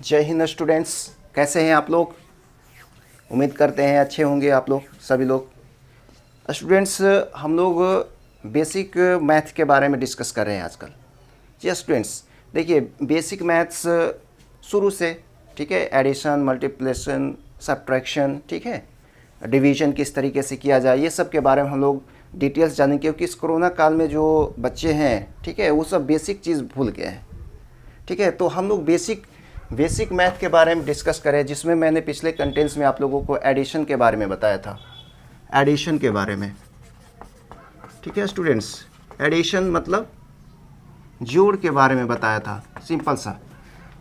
जय हिंद स्टूडेंट्स, कैसे हैं आप लोग। उम्मीद करते हैं अच्छे होंगे आप लोग सभी लोग। स्टूडेंट्स, हम लोग बेसिक मैथ के बारे में डिस्कस कर रहे हैं आजकल। जी स्टूडेंट्स, देखिए बेसिक मैथ्स शुरू से, ठीक है, एडिशन, मल्टीप्लिकेशन, सब्ट्रैक्शन, ठीक है, डिवीजन किस तरीके से किया जाए, ये सब के बारे में हम लोग डिटेल्स जानेंगे। क्योंकि इस कोरोना काल में जो बच्चे हैं, ठीक है, वो सब बेसिक चीज़ भूल गए हैं। ठीक है, तो हम लोग बेसिक मैथ के बारे में डिस्कस करें, जिसमें मैंने पिछले कंटेंट्स में आप लोगों को एडिशन के बारे में बताया था, एडिशन के बारे में। ठीक है स्टूडेंट्स, एडिशन मतलब जोड़ के बारे में बताया था, सिंपल सा।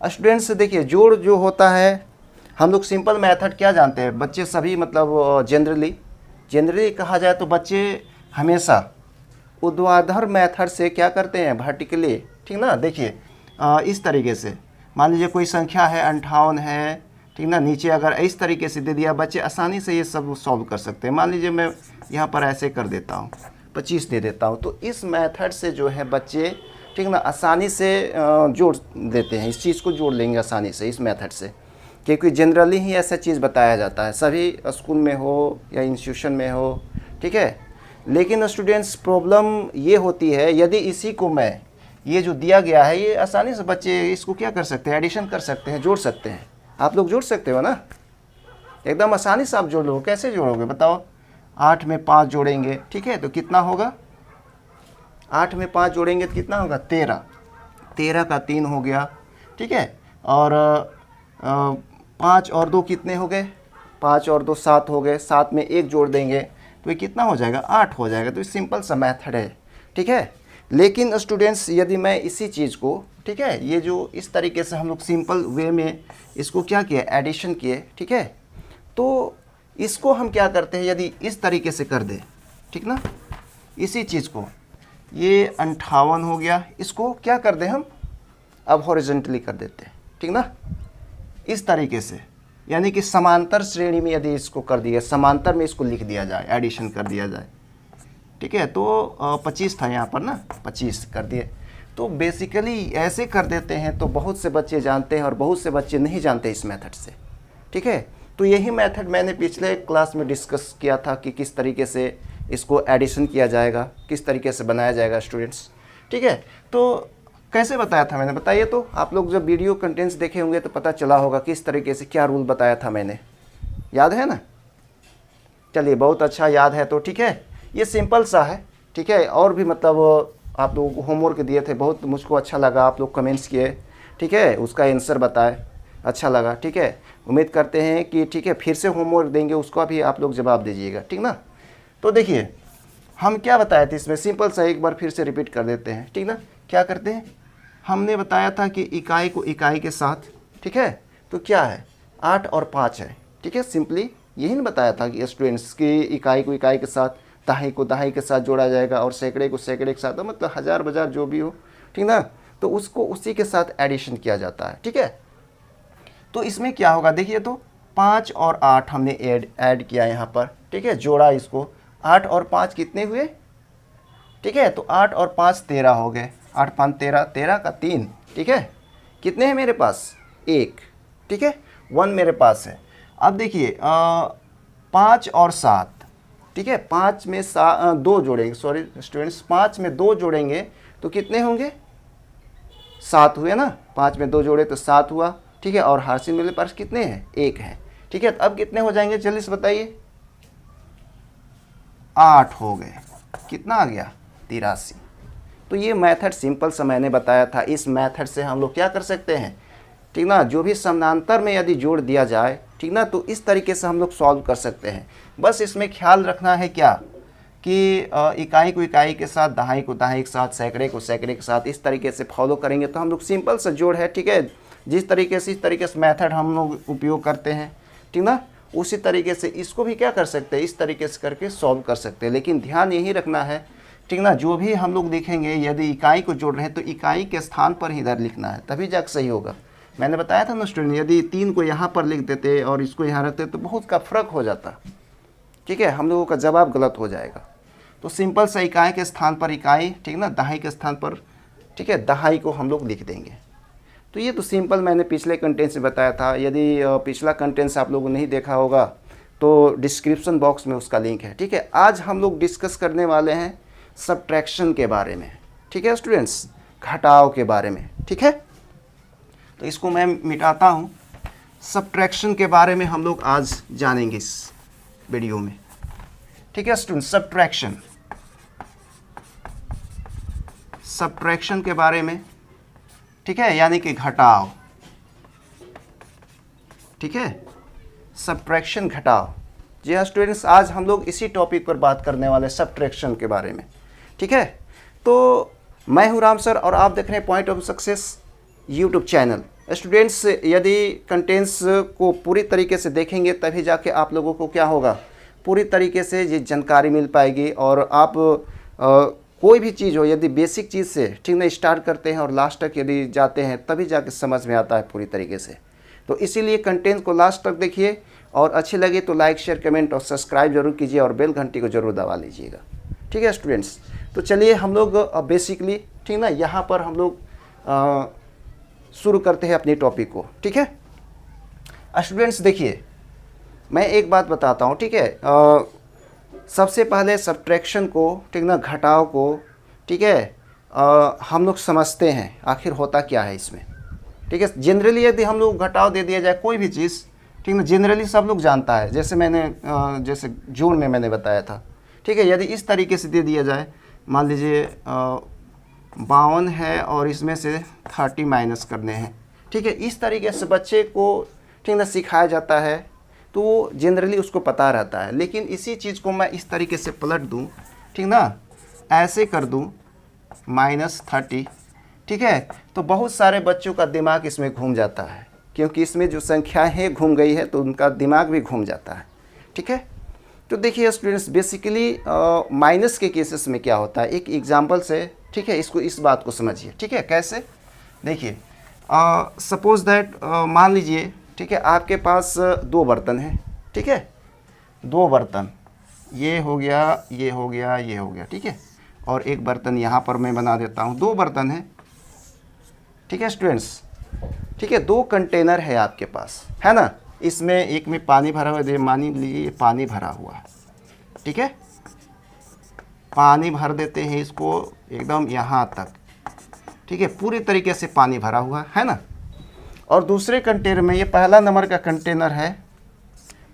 स्टूडेंट्स देखिए, जोड़ जो होता है, हम लोग सिंपल मेथड क्या जानते हैं बच्चे सभी, मतलब जनरली कहा जाए तो बच्चे हमेशा ऊर्ध्वाधर मेथड से क्या करते हैं, वर्टिकली, ठीक ना। देखिए इस तरीके से मान लीजिए कोई संख्या है 58 है, ठीक ना, नीचे अगर इस तरीके से दे दिया, बच्चे आसानी से ये सब सॉल्व कर सकते हैं। मान लीजिए मैं यहाँ पर ऐसे कर देता हूँ, 25 दे देता हूँ, तो इस मेथड से जो है बच्चे, ठीक ना, आसानी से जोड़ देते हैं, इस चीज़ को जोड़ लेंगे आसानी से इस मेथड से। क्योंकि जनरली ही ऐसा चीज़ बताया जाता है, सभी स्कूल में हो या इंस्टीट्यूशन में हो, ठीक है। लेकिन स्टूडेंट्स प्रॉब्लम ये होती है, यदि इसी को मैं, ये जो दिया गया है, ये आसानी से बच्चे इसको क्या कर सकते हैं, एडिशन कर सकते हैं, जोड़ सकते हैं। आप लोग जोड़ सकते हो ना, एकदम आसानी से आप जोड़ लो। कैसे जोड़ोगे बताओ। 8 में 5 जोड़ेंगे, ठीक है, तो कितना होगा, 8 में 5 जोड़ेंगे तो कितना होगा, 13। 13 का 3 हो गया, ठीक है। और 5 और 2 कितने हो गए, 5 और 2 7 हो गए, 7 में 1 जोड़ देंगे तो ये कितना हो जाएगा, 8 हो जाएगा। तो ये सिंपल सा मेथड है, ठीक है। लेकिन स्टूडेंट्स यदि मैं इसी चीज़ को, ठीक है, ये जो इस तरीके से हम लोग सिंपल वे में इसको क्या किए, एडिशन किए, ठीक है, तो इसको हम क्या करते हैं, यदि इस तरीके से कर दे, ठीक ना, इसी चीज़ को, ये 58 हो गया, इसको क्या कर दे हम, अब हॉरिजॉन्टली कर देते हैं, ठीक ना, इस तरीके से, यानी कि समांतर श्रेणी में यदि इसको कर दिया, समांतर में इसको लिख दिया जाए, एडिशन कर दिया जाए, ठीक है। तो 25 था यहाँ पर ना, 25 कर दिए। तो बेसिकली ऐसे कर देते हैं, तो बहुत से बच्चे जानते हैं और बहुत से बच्चे नहीं जानते इस मेथड से, ठीक है। तो यही मेथड मैंने पिछले क्लास में डिस्कस किया था कि किस तरीके से इसको एडिशन किया जाएगा, किस तरीके से बनाया जाएगा स्टूडेंट्स, ठीक है। तो कैसे बताया था मैंने, बताइए तो। आप लोग जब वीडियो कंटेंट्स देखे होंगे तो पता चला होगा किस तरीके से क्या रूल बताया था मैंने, याद है ना। चलिए, बहुत अच्छा याद है तो ठीक है, ये सिंपल सा है, ठीक है। और भी मतलब आप लोगों को होमवर्क दिए थे, बहुत मुझको अच्छा लगा, आप लोग कमेंट्स किए, ठीक है, उसका आंसर बताए, अच्छा लगा, ठीक है। उम्मीद करते हैं कि, ठीक है, फिर से होमवर्क देंगे, उसका भी आप लोग जवाब दीजिएगा, ठीक ना। तो देखिए हम क्या बताए थे इसमें, सिंपल सा एक बार फिर से रिपीट कर देते हैं, ठीक ना। क्या करते हैं, हमने बताया था कि इकाई को इकाई के साथ, ठीक है, तो क्या है, 8 और 5 है, ठीक है। सिंपली यही नहीं बताया था कि स्टूडेंट्स की इकाई को इकाई के साथ, दहाई को दहाई के साथ जोड़ा जाएगा और सैकड़े को सैकड़े के साथ, तो मतलब हज़ार बाजार जो भी हो, ठीक ना, तो उसको उसी के साथ एडिशन किया जाता है, ठीक है। तो इसमें क्या होगा, देखिए तो 5 और 8 हमने ऐड किया यहाँ पर, ठीक है, जोड़ा इसको, 8 और 5 कितने हुए, ठीक है। तो 8 और 5 13 हो गए, 8 5 13, 13 का 3, ठीक है। कितने हैं मेरे पास, 1, ठीक है, 1 मेरे पास है। अब देखिए 5 और 7, ठीक है, 5 में 2 जोड़ेंगे, सॉरी स्टूडेंट्स, 5 में 2 जोड़ेंगे तो कितने होंगे, 7 हुए ना, 5 में 2 जोड़े तो 7 हुआ, ठीक है। और हासिल मेरे पास कितने हैं, 1 है, ठीक है। तो अब कितने हो जाएंगे, जल्दी से बताइए, 8 हो गए, कितना आ गया, 83। तो ये मेथड सिंपल सा मैंने बताया था, इस मेथड से हम लोग क्या कर सकते हैं, ठीक ना, जो भी समानांतर में यदि जोड़ दिया जाए, ठीक ना, तो इस तरीके से हम लोग सॉल्व कर सकते हैं। बस इसमें ख्याल रखना है क्या, कि इकाई को इकाई के साथ, दहाई को दहाई के साथ, सैकड़े को सैकड़े के साथ, इस तरीके से फॉलो करेंगे तो हम लोग सिंपल सा जोड़ है, ठीक है, जिस तरीके से, इस तरीके से मेथड हम लोग उपयोग करते हैं, ठीक ना, उसी तरीके से इसको भी क्या कर सकते हैं, इस तरीके से करके सॉल्व कर सकते हैं। लेकिन ध्यान यही रखना है, ठीक ना, जो भी हम लोग लिखेंगे यदि इकाई को जोड़ रहे हैं तो इकाई के स्थान पर ही इधर लिखना है, तभी जाकर सही होगा। मैंने बताया था ना स्टूडेंट, यदि 3 को यहाँ पर लिख देते और इसको यहाँ रखते तो बहुत का फ़र्क हो जाता, ठीक है, हम लोगों का जवाब गलत हो जाएगा। तो सिंपल सा इकाई के स्थान पर इकाई, ठीक ना, दहाई के स्थान पर, ठीक है, दहाई को हम लोग लिख देंगे। तो ये तो सिंपल मैंने पिछले कंटेंट से बताया था। यदि पिछला कंटेंट्स आप लोगों ने नहीं देखा होगा तो डिस्क्रिप्शन बॉक्स में उसका लिंक है, ठीक है। आज हम लोग डिस्कस करने वाले हैं सब्ट्रैक्शन के बारे में, ठीक है स्टूडेंट्स, घटाव के बारे में, ठीक है। तो इसको मैं मिटाता हूँ। सब्ट्रैक्शन के बारे में हम लोग आज जानेंगे इस वीडियो में, ठीक है स्टूडेंट्स। सब्ट्रैक्शन के बारे में, ठीक है, यानी कि घटाव, ठीक है, सब्ट्रैक्शन घटाव। जी हाँ स्टूडेंट्स, आज हम लोग इसी टॉपिक पर बात करने वाले हैं, सब्ट्रैक्शन के बारे में, ठीक है। तो मैं हूँ राम सर और आप देख रहे हैं point of success YouTube channel. Students, यदि कंटेंट्स को पूरी तरीके से देखेंगे तभी जाके आप लोगों को क्या होगा, पूरी तरीके से ये जानकारी मिल पाएगी। और आप कोई भी चीज़ हो, यदि बेसिक चीज़ से ठीक ना स्टार्ट करते हैं और लास्ट तक यदि जाते हैं तभी जाके समझ में आता है पूरी तरीके से। तो इसीलिए कंटेंट को लास्ट तक देखिए और अच्छी लगे तो लाइक शेयर कमेंट और सब्सक्राइब जरूर कीजिए और बेल घंटी को जरूर दबा लीजिएगा, ठीक है स्टूडेंट्स। तो चलिए हम लोग बेसिकली ठीक ना यहाँ पर हम लोग शुरू करते हैं अपनी टॉपिक को, ठीक है स्टूडेंट्स। देखिए मैं एक बात बताता हूँ, ठीक है। सबसे पहले सब्ट्रैक्शन को, ठीक ना, घटाव को, ठीक है, हम लोग समझते हैं आखिर होता क्या है इसमें, ठीक है। जनरली यदि हम लोग घटाव दे दिया जाए कोई भी चीज़, ठीक ना, जनरली सब लोग जानता है। जैसे मैंने जैसे जून में मैंने बताया था, ठीक है। यदि इस तरीके से दे दिया जाए, मान लीजिए 52 है और इसमें से 30 माइनस करने हैं, ठीक है। इस तरीके से बच्चे को, ठीक ना, सिखाया जाता है तो वो जनरली उसको पता रहता है। लेकिन इसी चीज़ को मैं इस तरीके से पलट दूँ, ठीक ना, ऐसे कर दूँ -30, ठीक है, तो बहुत सारे बच्चों का दिमाग इसमें घूम जाता है, क्योंकि इसमें जो संख्याएँ घूम गई है तो उनका दिमाग भी घूम जाता है, ठीक है। तो देखिए स्टूडेंट्स, बेसिकली माइनस के केसेस में क्या होता है, एक एग्जांपल से, ठीक है, इसको इस बात को समझिए, ठीक है। कैसे, देखिए सपोज दैट मान लीजिए, ठीक है, आपके पास 2 बर्तन हैं, ठीक है, 2 बर्तन, ये हो गया, ये हो गया, ये हो गया, ठीक है, और एक बर्तन यहाँ पर मैं बना देता हूँ। 2 बर्तन हैं, ठीक है स्टूडेंट्स, ठीक है। 2 कंटेनर है आपके पास, है ना। इसमें एक में पानी भरा हुआ है, मान लीजिए पानी भरा हुआ है, ठीक है। पानी भर देते हैं इसको एकदम यहाँ तक, ठीक है, पूरी तरीके से पानी भरा हुआ है ना। और दूसरे कंटेनर में, ये पहला नंबर का कंटेनर है,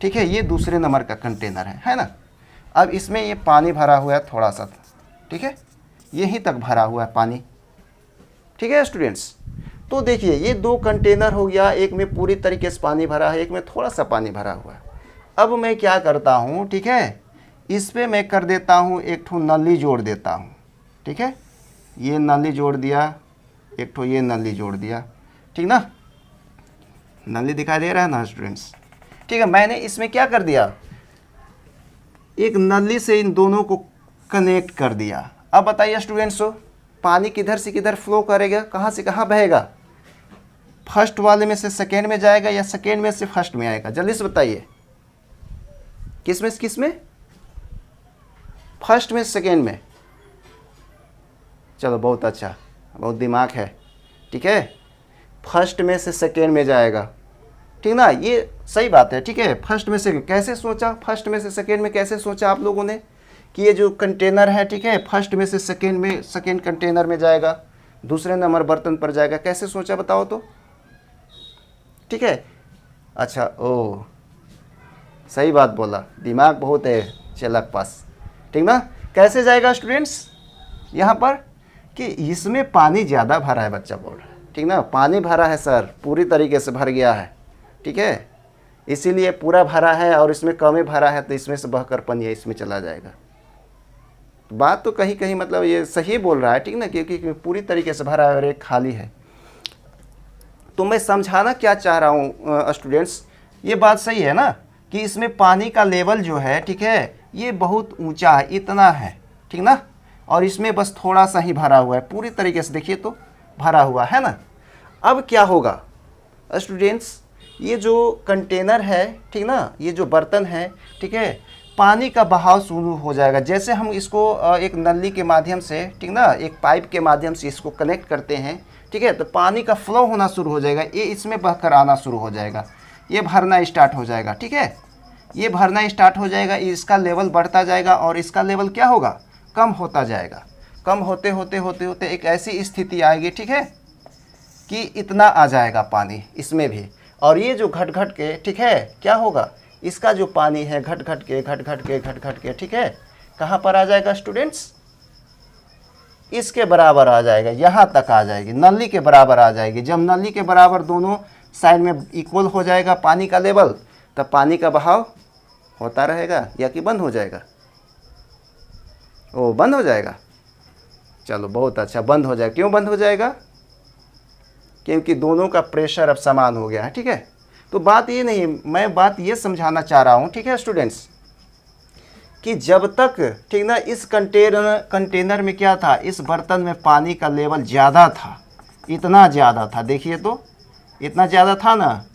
ठीक है, ये दूसरे नंबर का कंटेनर है ना। अब इसमें ये पानी भरा हुआ है थोड़ा सा, ठीक है, यहीं तक भरा हुआ है पानी, ठीक है स्टूडेंट्स। तो देखिए ये 2 कंटेनर हो गया, एक में पूरी तरीके से पानी भरा है, एक में थोड़ा सा पानी भरा हुआ है। अब मैं क्या करता हूँ, ठीक है, इस पर मैं कर देता हूँ एक ठो नली जोड़ देता हूँ, ठीक है, ये नली जोड़ दिया, एक ठो ये नली जोड़ दिया, ठीक ना, नली दिखाई दे रहा है ना स्टूडेंट्स, ठीक है। मैंने इसमें क्या कर दिया, एक नली से इन दोनों को कनेक्ट कर दिया। अब बताइए स्टूडेंट्स, पानी किधर से किधर फ्लो करेगा, कहाँ से कहाँ बहेगा, फर्स्ट वाले में से सेकेंड में जाएगा या सेकेंड में से फर्स्ट में आएगा, जल्दी से बताइए, किस में से किस में, फर्स्ट में सेकेंड में। चलो बहुत अच्छा, बहुत दिमाग है, ठीक है, फर्स्ट में से सेकेंड में जाएगा, ठीक ना, ये सही बात है, ठीक है। फर्स्ट में से कैसे सोचा, फर्स्ट में से सेकेंड में कैसे सोचा आप लोगों ने कि ये जो कंटेनर है, ठीक है, फर्स्ट में से सेकेंड में, सेकेंड कंटेनर में जाएगा, दूसरे नंबर बर्तन पर जाएगा, कैसे सोचा बताओ तो, ठीक है। अच्छा, ओ सही बात बोला, दिमाग बहुत है चलक पास, ठीक ना। कैसे जाएगा स्टूडेंट्स, यहाँ पर कि इसमें पानी ज़्यादा भरा है, बच्चा बोल रहा है, ठीक ना, पानी भरा है सर, पूरी तरीके से भर गया है, ठीक है, इसीलिए पूरा भरा है, और इसमें कम भरा है तो इसमें से बहकर पानी इसमें चला जाएगा। बात तो कहीं कहीं मतलब ये सही बोल रहा है, ठीक ना, क्योंकि पूरी तरीके से भरा है और एक खाली है। तो मैं समझाना क्या चाह रहा हूँ स्टूडेंट्स, ये बात सही है ना कि इसमें पानी का लेवल जो है, ठीक है, ये बहुत ऊंचा है, इतना है, ठीक ना, और इसमें बस थोड़ा सा ही भरा हुआ है, पूरी तरीके से देखिए तो भरा हुआ है ना। अब क्या होगा स्टूडेंट्स, ये जो कंटेनर है, ठीक ना, ये जो बर्तन है, ठीक है, पानी का बहाव शुरू हो जाएगा। जैसे हम इसको एक नली के माध्यम से, ठीक ना, एक पाइप के माध्यम से इसको कनेक्ट करते हैं, ठीक है, तो पानी का फ्लो होना शुरू हो जाएगा, ये इसमें बहकर आना शुरू हो जाएगा, ये भरना स्टार्ट हो जाएगा। ठीक है, ये भरना स्टार्ट हो जाएगा, इसका लेवल बढ़ता जाएगा और इसका लेवल क्या होगा, कम होता जाएगा। कम होते होते होते होते एक ऐसी स्थिति आएगी, ठीक है, कि इतना आ जाएगा पानी इसमें भी। और ये जो घट घट के, ठीक है, क्या होगा, इसका जो पानी है घट घट के घट घट के घट घट के, ठीक है, कहाँ पर आ जाएगा स्टूडेंट्स, इसके बराबर आ जाएगा, यहाँ तक आ जाएगी, नली के बराबर आ जाएगी। जब नली के बराबर दोनों साइड में इक्वल हो जाएगा पानी का लेवल, तब पानी का बहाव होता रहेगा या कि बंद हो जाएगा, ओ बंद हो जाएगा। चलो बहुत अच्छा, बंद हो जाएगा। क्यों बंद हो जाएगा, क्योंकि दोनों का प्रेशर अब समान हो गया है। ठीक है, तो बात ये नहीं, मैं बात ये समझाना चाह रहा हूँ, ठीक है स्टूडेंट्स, कि जब तक, ठीक ना, इस कंटेनर में क्या था, इस बर्तन में पानी का लेवल ज़्यादा था, इतना ज़्यादा था, देखिए तो इतना ज़्यादा था ना,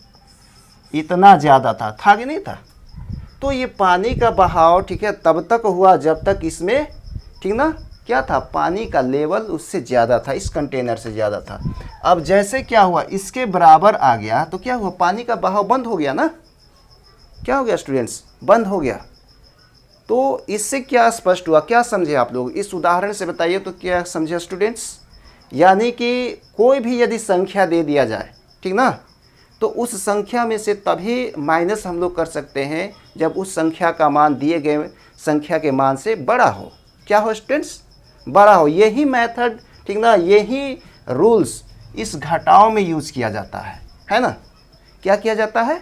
इतना ज़्यादा था कि नहीं था। तो ये पानी का बहाव, ठीक है, तब तक हुआ जब तक इसमें, ठीक ना, क्या था, पानी का लेवल उससे ज़्यादा था, इस कंटेनर से ज़्यादा था। अब जैसे क्या हुआ, इसके बराबर आ गया, तो क्या हुआ, पानी का बहाव बंद हो गया ना। क्या हो गया स्टूडेंट्स, बंद हो गया। तो इससे क्या स्पष्ट हुआ, क्या समझे आप लोग, इस उदाहरण से बताइए तो क्या समझे स्टूडेंट्स। यानी कि कोई भी यदि संख्या दे दिया जाए, ठीक ना, तो उस संख्या में से तभी माइनस हम लोग कर सकते हैं जब उस संख्या का मान दिए गए संख्या के मान से बड़ा हो। क्या हो स्टूडेंट्स, बड़ा हो। यही मेथड, ठीक ना, यही रूल्स इस घटाव में यूज़ किया जाता है ना। क्या किया जाता है,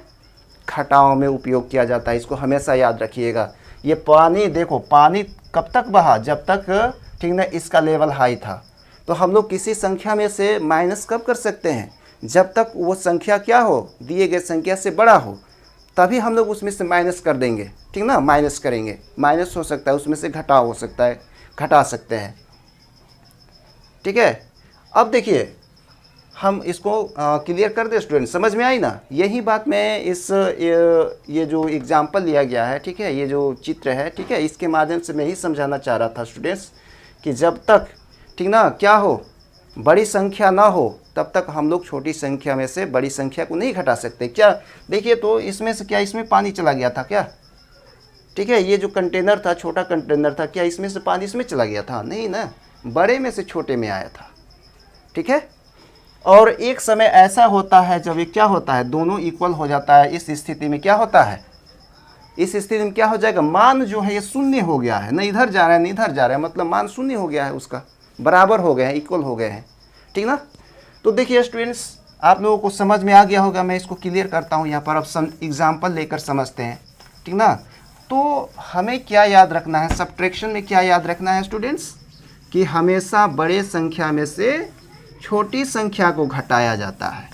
घटाव में उपयोग किया जाता है, इसको हमेशा याद रखिएगा। ये पानी देखो, पानी कब तक बहा, जब तक, ठीक ना, इसका लेवल हाई था। तो हम लोग किसी संख्या में से माइनस कब कर सकते हैं, जब तक वो संख्या क्या हो, दिए गए संख्या से बड़ा हो, तभी हम लोग उसमें से माइनस कर देंगे, ठीक ना, माइनस करेंगे। माइनस हो सकता है, उसमें से घटाव हो सकता है, घटा सकते हैं। ठीक है, अब देखिए हम इसको क्लियर कर दे स्टूडेंट, समझ में आई ना। यही बात मैं इस ये जो एग्जाम्पल लिया गया है, ठीक है, ये जो चित्र है, ठीक है, इसके माध्यम से मैं ही समझाना चाह रहा था स्टूडेंट्स कि जब तक, ठीक ना, क्या हो, बड़ी संख्या ना हो, तब तक हम लोग छोटी संख्या में से बड़ी संख्या को नहीं घटा सकते। क्या देखिए तो इसमें से क्या, इसमें पानी चला गया था क्या, ठीक है, ये जो कंटेनर था, छोटा कंटेनर था, क्या इसमें से पानी इसमें चला गया था, नहीं ना, बड़े में से छोटे में आया था। ठीक है, और एक समय ऐसा होता है जब ये क्या होता है, दोनों इक्वल हो जाता है। इस स्थिति में क्या होता है, इस स्थिति में क्या हो जाएगा, मान जो है ये शून्य हो गया है, न इधर जा रहा है न इधर जा रहा है, मतलब मान शून्य हो गया है, उसका बराबर हो गए हैं, इक्वल हो गए हैं। ठीक ना। तो देखिए स्टूडेंट्स, आप लोगों को समझ में आ गया होगा, मैं इसको क्लियर करता हूँ यहाँ पर, अब एग्जाम्पल लेकर समझते हैं। ठीक ना। तो हमें क्या याद रखना है, सब्ट्रैक्शन में क्या याद रखना है स्टूडेंट्स, कि हमेशा बड़े संख्या में से छोटी संख्या को घटाया जाता है।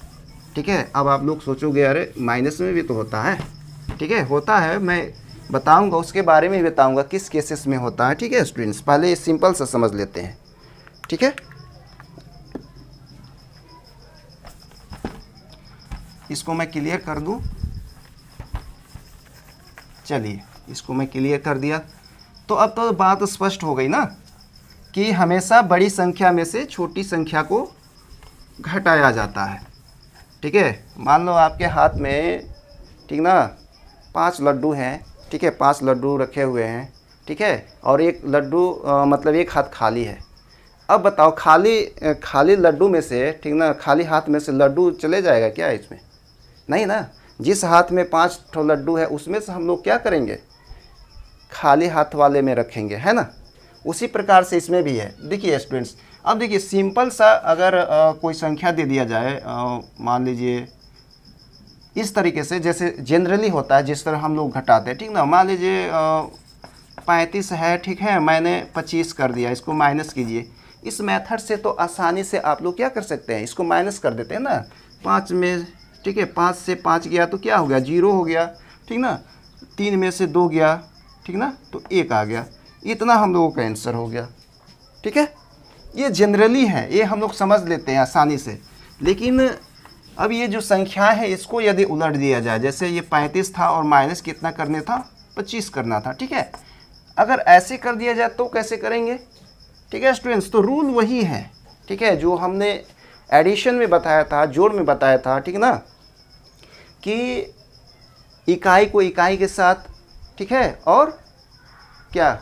ठीक है, अब आप लोग सोचोगे अरे माइनस में भी तो होता है। ठीक है, होता है, मैं बताऊंगा, उसके बारे में भी बताऊंगा किस केसेस में होता है। ठीक है स्टूडेंट्स, पहले सिंपल सा समझ लेते हैं। ठीक है, इसको मैं क्लियर कर दूं, चलिए इसको मैं क्लियर कर दिया। तो अब तो बात स्पष्ट हो गई ना, कि हमेशा बड़ी संख्या में से छोटी संख्या को घटाया जाता है। ठीक है, मान लो आपके हाथ में, ठीक ना, 5 लड्डू हैं। ठीक है, 5 लड्डू रखे हुए हैं। ठीक है, और एक लड्डू मतलब एक हाथ खाली है। अब बताओ, खाली लड्डू में से, ठीक ना, खाली हाथ में से लड्डू चले जाएगा क्या इसमें? नहीं ना। जिस हाथ में 5 ठो लड्डू है उसमें से हम लोग क्या करेंगे, खाली हाथ वाले में रखेंगे, है ना। उसी प्रकार से इसमें भी है। देखिए स्टूडेंट्स, अब देखिए सिंपल सा अगर कोई संख्या दे दिया जाए, मान लीजिए इस तरीके से, जैसे जनरली होता है, जिस तरह हम लोग घटाते हैं। ठीक ना, मान लीजिए 35 है, ठीक है, मैंने 25 कर दिया, इसको माइनस कीजिए। इस मेथड से तो आसानी से आप लोग क्या कर सकते हैं, इसको माइनस कर देते हैं ना। 5 में, ठीक है, 5 से 5 गया तो क्या हो गया, 0 हो गया। ठीक ना, 3 में से 2 गया, ठीक ना, तो 1 आ गया। इतना हम लोगों का आंसर हो गया। ठीक है, ये जनरली है, ये हम लोग समझ लेते हैं आसानी से। लेकिन अब ये जो संख्या है, इसको यदि उलट दिया जाए, जैसे ये 35 था और माइनस कितना करने था, 25 करना था। ठीक है, अगर ऐसे कर दिया जाए तो कैसे करेंगे? ठीक है स्टूडेंट्स, तो रूल वही है। ठीक है, जो हमने एडिशन में बताया था, जोड़ में बताया था, ठीक है ना, कि इकाई को इकाई के साथ, ठीक है, और क्या,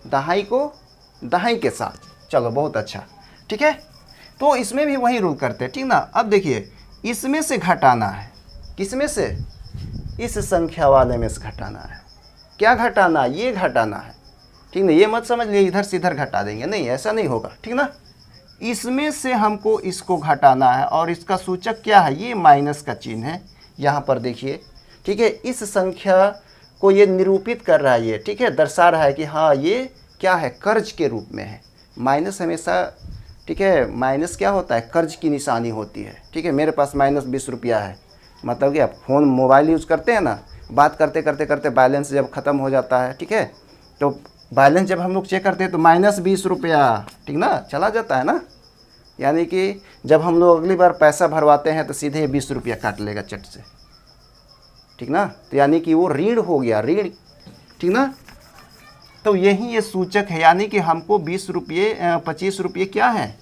दहाई को दहाई के साथ। चलो बहुत अच्छा, ठीक है। तो इसमें भी वही रूल करते हैं, ठीक ना। अब देखिए इसमें से घटाना है, किसमें से, इस संख्या वाले में से घटाना है। क्या घटाना, ये घटाना है, ठीक ना। ये मत समझ लिए इधर से इधर घटा देंगे, नहीं, ऐसा नहीं होगा, ठीक ना। इसमें से हमको इसको घटाना है और इसका सूचक क्या है, ये माइनस का चिन्ह है यहाँ पर देखिए, ठीक है। इस संख्या को ये निरूपित कर रहा है, ये, ठीक है, दर्शा रहा है कि हाँ ये क्या है, कर्ज के रूप में है। माइनस हमेशा, ठीक है, माइनस क्या होता है, कर्ज की निशानी होती है, ठीक है। मेरे पास -20 रुपया है, मतलब कि आप फ़ोन मोबाइल यूज़ करते हैं ना, बात करते करते करते बैलेंस जब ख़त्म हो जाता है, ठीक है, तो बैलेंस जब हम लोग चेक करते हैं तो -20 रुपया, ठीक ना, चला जाता है ना। यानी कि जब हम लोग अगली बार पैसा भरवाते हैं तो सीधे 20 रुपया काट लेगा चट से, ठीक ना। तो यानी कि वो ऋण हो गया, ऋण, ठीक ना। तो यही ये सूचक है, यानी कि हमको 20 रुपये 25 रुपये क्या है,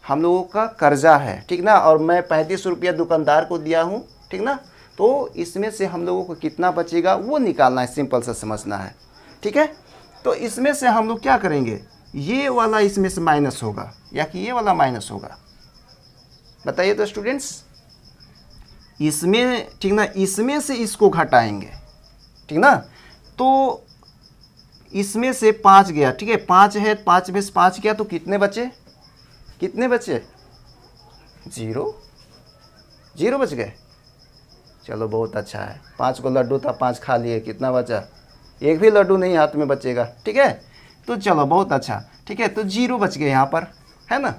हम लोगों का कर्जा है, ठीक ना। और मैं 35 रुपया दुकानदार को दिया हूँ, ठीक ना। तो इसमें से हम लोगों को कितना बचेगा वो निकालना है, सिंपल सा समझना है, ठीक है। तो इसमें से हम लोग क्या करेंगे, ये वाला इसमें से माइनस होगा या कि ये वाला माइनस होगा, बताइए तो स्टूडेंट्स। इसमें, ठीक ना, इसमें से इसको घटाएंगे, ठीक ना। तो इसमें से 5 गया, ठीक है, 5 है, 5 में से 5 गया तो कितने बचे, कितने बचे, 0 बच गए। चलो बहुत अच्छा है, 5 को लड्डू था, 5 खा लिए, कितना बचा, एक भी लड्डू नहीं हाथ में बचेगा, ठीक है। तो चलो बहुत अच्छा, ठीक है, तो 0 बच गए यहाँ पर, है ना।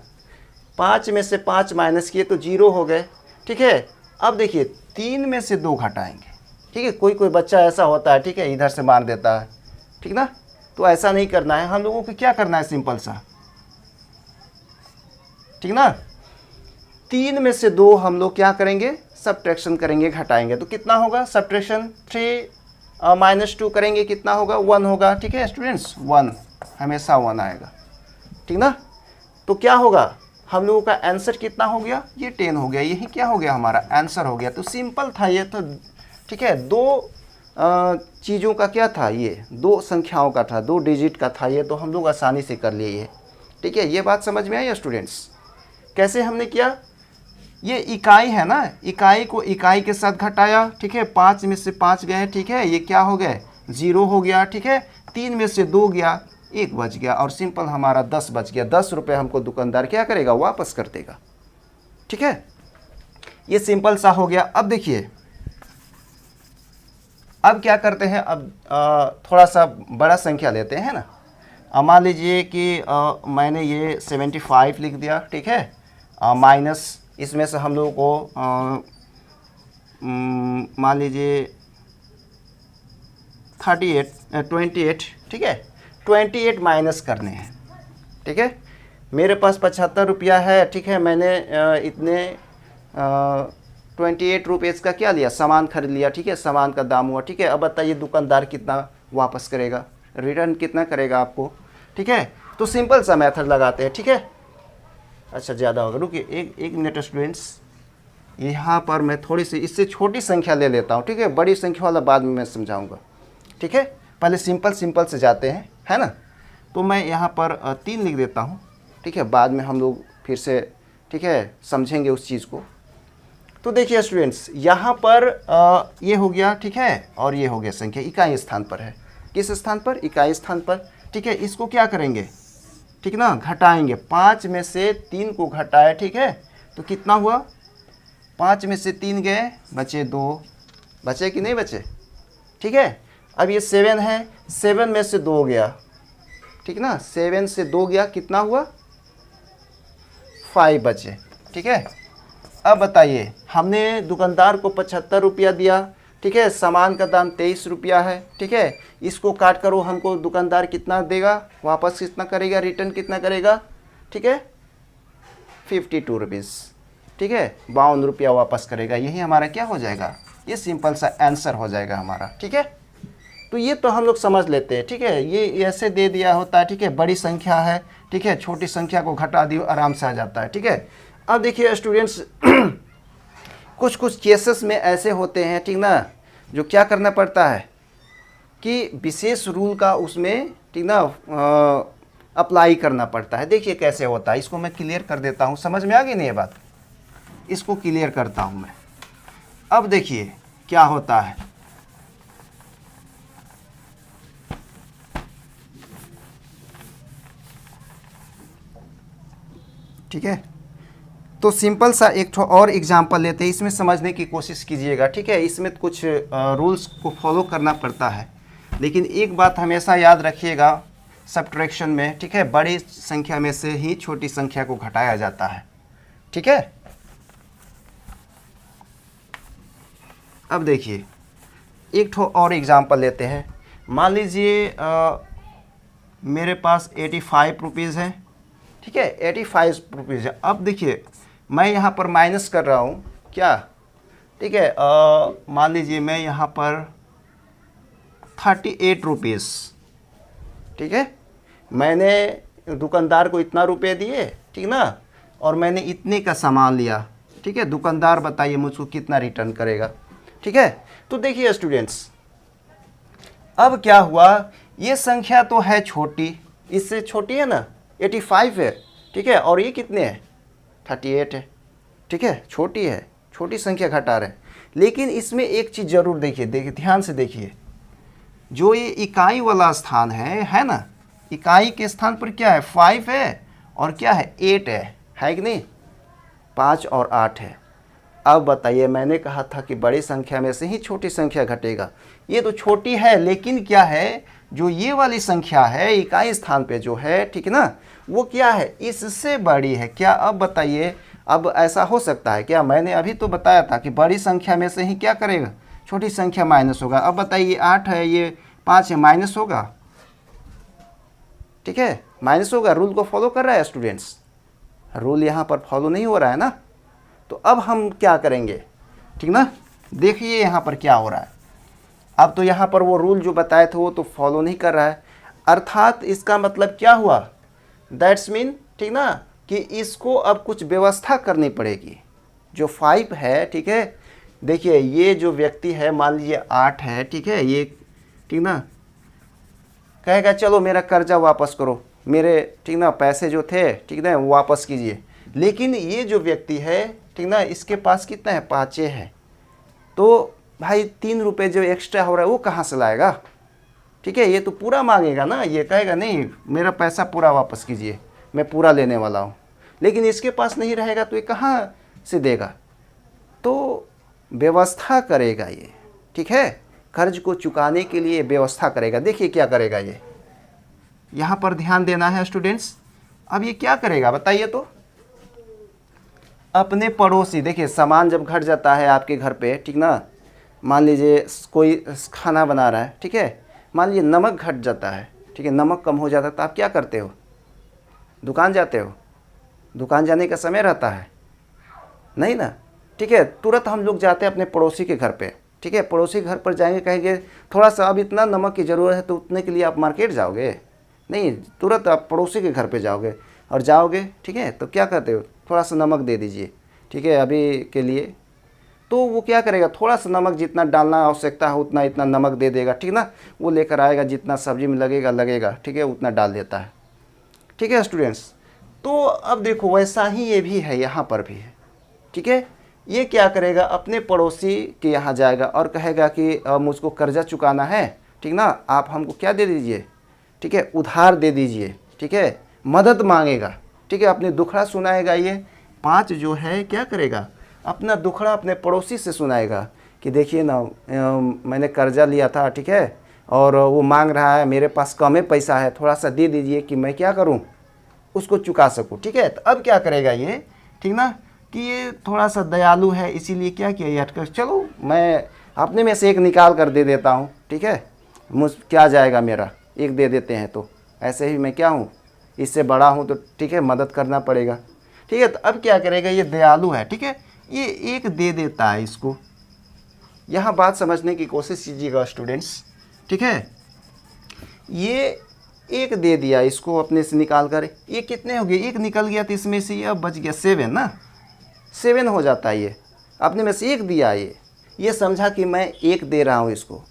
5 में से 5 माइनस किए तो 0 हो गए, ठीक है। अब देखिए 3 में से 2 घटाएंगे, ठीक है। कोई कोई बच्चा ऐसा होता है, ठीक है, इधर से मार देता है, ठीक ना। तो ऐसा नहीं करना है, हम लोगों को क्या करना है, सिंपल सा, ठीक ना। 3 में से 2 हम लोग क्या करेंगे, सब्ट्रैक्शन करेंगे, घटाएंगे, तो कितना होगा, सब्ट्रैक्शन 3 -2 करेंगे, कितना होगा, 1 होगा, ठीक है स्टूडेंट्स, 1 हमेशा 1 आएगा, ठीक ना। तो क्या होगा, हम लोगों का आंसर कितना हो गया, ये 10 हो गया, यही क्या हो गया, हमारा आंसर हो गया। तो सिंपल था ये तो, ठीक है। 2 चीज़ों का क्या था, ये 2 संख्याओं का था, 2 डिजिट का था ये, तो हम लोग आसानी से कर लिए ये, ठीक है। ये बात समझ में आई स्टूडेंट्स, कैसे हमने किया। ये इकाई है ना, इकाई को इकाई के साथ घटाया, ठीक है, 5 में से 5 गए, ठीक है, ये क्या हो गए, 0 हो गया, ठीक है। 3 में से 2 गया, 1 बच गया, और सिंपल हमारा 10 बच गया। 10 रुपये हमको दुकानदार क्या करेगा, वापस कर देगा, ठीक है। ये सिंपल सा हो गया। अब देखिए अब क्या करते हैं, अब थोड़ा सा बड़ा संख्या लेते हैं ना। मान लीजिए कि मैंने ये 75 लिख दिया, ठीक है, माइनस इसमें से हम लोगों को मान लीजिए 28, ठीक है, 28 माइनस करने हैं, ठीक है। मेरे पास 75 रुपया है, ठीक है, मैंने इतने 28 रुपीज़ का क्या लिया, सामान खरीद लिया, ठीक है, सामान का दाम हुआ, ठीक है। अब बताइए दुकानदार कितना वापस करेगा, रिटर्न कितना करेगा आपको, ठीक है। तो सिंपल सा मेथड लगाते हैं, ठीक है। अच्छा ज़्यादा होगा, रुकिए एक मिनट स्टूडेंट्स, यहाँ पर मैं थोड़ी सी इससे छोटी संख्या ले लेता हूँ, ठीक है, बड़ी संख्या वाला बाद में मैं समझाऊँगा, ठीक है। पहले सिंपल से जाते हैं, है ना। तो मैं यहाँ पर 3 लिख देता हूँ, ठीक है, बाद में हम लोग फिर से, ठीक है, समझेंगे उस चीज़ को। तो देखिए स्टूडेंट्स, यहाँ पर ये हो गया, ठीक है, और ये हो गया संख्या इकाई स्थान पर है, किस स्थान पर, इकाई स्थान पर, ठीक है। इसको क्या करेंगे, ठीक ना, घटाएंगे। 5 में से 3 को घटाया, ठीक है, तो कितना हुआ, 5 में से 3 गए, बचे 2, बचे कि नहीं बचे, ठीक है। अब ये 7 है, 7 में से 2 गया, ठीक ना, 7 से 2 गया, कितना हुआ, 5 बचे, ठीक है। अब बताइए, हमने दुकानदार को 75 रुपया दिया, ठीक है, सामान का दाम 23 रुपया है, ठीक है। इसको काट करो, हमको दुकानदार कितना देगा, वापस कितना करेगा, रिटर्न कितना करेगा, ठीक है, 52 रुपीज़, ठीक है, 52 रुपया वापस करेगा। यही हमारा क्या हो जाएगा, ये सिंपल सा आंसर हो जाएगा हमारा, ठीक है। तो ये तो हम लोग समझ लेते हैं, ठीक है, ये ऐसे दे दिया होता है, ठीक है, बड़ी संख्या है, ठीक है, छोटी संख्या को घटा दियो आराम से आ जाता है, ठीक है। अब देखिए स्टूडेंट्स कुछ कुछ केसेस में ऐसे होते हैं, ठीक ना, जो क्या करना पड़ता है कि विशेष रूल का उसमें, ठीक ना, अप्लाई करना पड़ता है। देखिए कैसे होता है, इसको मैं क्लियर कर देता हूँ, समझ में आ गई नहीं ये बात, इसको क्लियर करता हूँ मैं। अब देखिए क्या होता है, ठीक है। तो सिंपल सा एक और एग्जांपल लेते हैं, इसमें समझने की कोशिश कीजिएगा, ठीक है। इसमें कुछ रूल्स को फॉलो करना पड़ता है, लेकिन एक बात हमेशा याद रखिएगा सब्ट्रैक्शन में, ठीक है, बड़ी संख्या में से ही छोटी संख्या को घटाया जाता है, ठीक है। अब देखिए एक और एग्जांपल लेते हैं। मान लीजिए मेरे पास 85 रुपीज़ है, ठीक है, 85 रुपीज़ है। अब देखिए मैं यहाँ पर माइनस कर रहा हूँ क्या, ठीक है, मान लीजिए मैं यहाँ पर 38 रुपीज़, ठीक है, मैंने दुकानदार को इतना रुपए दिए, ठीक ना, और मैंने इतने का सामान लिया, ठीक है। दुकानदार बताइए मुझको कितना रिटर्न करेगा, ठीक है। तो देखिए स्टूडेंट्स अब क्या हुआ, ये संख्या तो है छोटी, इससे छोटी है ना, 85 है, ठीक है, और ये कितने है, 38 है, ठीक है, छोटी है, छोटी संख्या घटा रहे हैं। लेकिन इसमें एक चीज़ ज़रूर देखिए, ध्यान से देखिए, जो ये इकाई वाला स्थान है ना, इकाई के स्थान पर क्या है, 5 है और क्या है, 8 है कि नहीं, 5 और 8 है। अब बताइए, मैंने कहा था कि बड़ी संख्या में से ही छोटी संख्या घटेगा, ये तो छोटी है, लेकिन क्या है, जो ये वाली संख्या है इकाई स्थान पे जो है, ठीक है ना, वो क्या है, इससे बड़ी है क्या। अब बताइए, अब ऐसा हो सकता है क्या, मैंने अभी तो बताया था कि बड़ी संख्या में से ही क्या करेगा, छोटी संख्या माइनस होगा। अब बताइए ये 8 है, ये 5 है, माइनस होगा, ठीक है, माइनस होगा। रूल को फॉलो कर रहा है स्टूडेंट्स, रूल यहाँ पर फॉलो नहीं हो रहा है ना। तो अब हम क्या करेंगे, ठीक ना, देखिए यहाँ पर क्या हो रहा है। अब तो यहाँ पर वो रूल जो बताए थे वो तो फॉलो नहीं कर रहा है, अर्थात इसका मतलब क्या हुआ, दैट्स मीन, ठीक ना, कि इसको अब कुछ व्यवस्था करनी पड़ेगी। जो 5 है, ठीक है, देखिए ये जो व्यक्ति है मान लीजिए 8 है, ठीक है, ये, ठीक ना, कहेगा चलो मेरा कर्जा वापस करो, मेरे, ठीक ना, पैसे जो थे, ठीक ना, वो वापस कीजिए। लेकिन ये जो व्यक्ति है, ठीक ना, इसके पास कितना है, 5 है, तो भाई 3 रुपये जो एक्स्ट्रा हो रहा है वो कहाँ से लाएगा, ठीक है। ये तो पूरा मांगेगा ना, ये कहेगा नहीं मेरा पैसा पूरा वापस कीजिए, मैं पूरा लेने वाला हूँ। लेकिन इसके पास नहीं रहेगा तो ये कहाँ से देगा, तो व्यवस्था करेगा ये, ठीक है, कर्ज को चुकाने के लिए व्यवस्था करेगा। देखिए क्या करेगा ये, यहाँ पर ध्यान देना है स्टूडेंट्स। अब ये क्या करेगा बताइए, तो अपने पड़ोसी, देखिए सामान जब घट जाता है आपके घर पे, ठीक ना, मान लीजिए कोई खाना बना रहा है, ठीक है, मान लीजिए नमक घट जाता है, ठीक है, नमक कम हो जाता है, तो आप क्या करते हो, दुकान जाते हो, दुकान जाने का समय रहता है नहीं ना, ठीक है, तुरंत हम लोग जाते हैं अपने पड़ोसी के घर पे, ठीक है, पड़ोसी के घर पर जाएंगे, कहेंगे थोड़ा सा अब इतना नमक की ज़रूरत है, तो उतने के लिए आप मार्केट जाओगे नहीं, तुरंत आप पड़ोसी के घर पे जाओगे, और जाओगे, ठीक है, तो क्या करते हो, थोड़ा सा नमक दे दीजिए, ठीक है, अभी के लिए। तो वो क्या करेगा, थोड़ा सा नमक जितना डालना आवश्यकता है उतना, इतना नमक दे देगा, ठीक ना, वो लेकर आएगा, जितना सब्जी में लगेगा, ठीक है, उतना डाल देता है, ठीक है स्टूडेंट्स। तो अब देखो वैसा ही ये भी है, यहाँ पर भी है, ठीक है। ये क्या करेगा, अपने पड़ोसी के यहाँ जाएगा और कहेगा कि मुझको कर्जा चुकाना है, ठीक ना, आप हमको क्या दे दीजिए, ठीक है, उधार दे दीजिए, ठीक है, मदद मांगेगा, ठीक है, अपने दुखड़ा सुनाएगा। ये 5 जो है क्या करेगा, अपना दुखड़ा अपने पड़ोसी से सुनाएगा कि देखिए ना, मैंने कर्जा लिया था, ठीक है, और वो मांग रहा है, मेरे पास कम पैसा है, थोड़ा सा दे दीजिए कि मैं क्या करूं, उसको चुका सकूं, ठीक है। तो अब क्या करेगा ये, ठीक ना, कि ये थोड़ा सा दयालु है, इसीलिए क्या किया, ये हटकर चलो मैं अपने में से एक निकाल कर दे देता हूँ, ठीक है, मुझ क्या जाएगा मेरा, एक दे देते हैं, तो ऐसे ही मैं क्या हूँ, इससे बड़ा हूँ, तो ठीक है, मदद करना पड़ेगा, ठीक है। तो अब क्या करेगा, ये दयालु है, ठीक है, ये एक दे देता है इसको। यहाँ बात समझने की कोशिश कीजिएगा स्टूडेंट्स, ठीक है। ये एक दे दिया इसको अपने से निकाल कर, ये कितने हो गए, एक निकल गया तो इसमें से ये बच गया 7 ना, 7 हो जाता है। ये अपने में से एक दिया, ये समझा कि मैं एक दे रहा हूँ इसको,